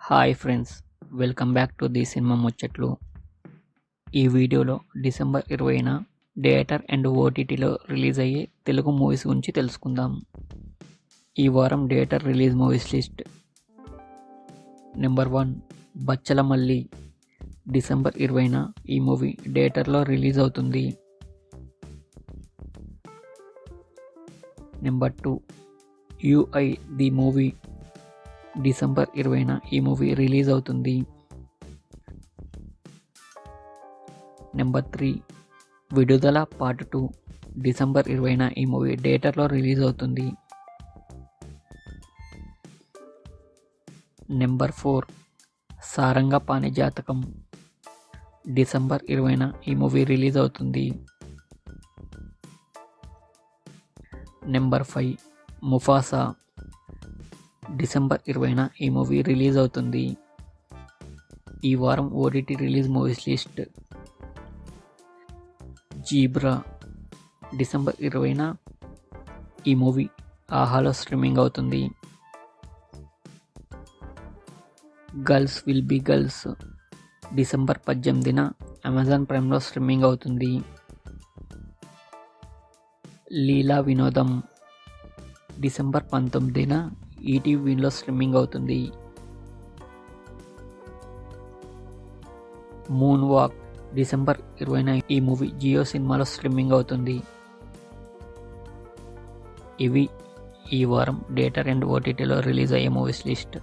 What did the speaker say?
Hi friends, welcome back to the cinema ముచ్చట్లు. ఈ వీడియోలో డిసెంబర్ 20న థియేటర్ అండ్ ఓటీటీలో రిలీజ్ అయ్యే తెలుగు మూవీస్ గురించి తెలుసుకుందాం. ఈ వారం theatre release movies list. Number 1 బచ్చల మల్లి. డిసెంబర్ 20న ఈ మూవీ థియేటర్లో రిలీజ్ అవుతుంది. Number 2 UI the movie. December 20న ఈ మూవీ రిలీజ్ అవుతుంది. నెంబర్ 3 విడుదల పార్ట్ 2. డిసెంబర్ 20న ఈ మూవీ థియేటర్లో రిలీజ్ అవుతుంది. నెంబర్ 4 సారంగపాణి జాతకం. డిసెంబర్ 20న ఈ మూవీ రిలీజ్ అవుతుంది. Number 5 Mufasa. డిసెంబర్ 20న ఈ మూవీ రిలీజ్ అవుతుంది. ఈ వారం OTT release movies list. Zebra. December 20న ఈ మూవీ ఆహాలో స్ట్రీమింగ్ అవుతుంది. Girls will be girls. December 18న అమెజాన్ ప్రైమ్లో స్ట్రీమింగ్ అవుతుంది. లీలా వినోదం. డిసెంబర్ 19న ఈటీవీలో స్ట్రీమింగ్ అవుతుంది. Moon walk. డిసెంబర్ 20న ఈ మూవీ జియో సినిమాలో స్ట్రీమింగ్ అవుతుంది. ఇవి ఈ వారం థియేటర్ అండ్ ఓటీటీలో రిలీజ్ అయ్యే మూవీస్ లిస్ట్.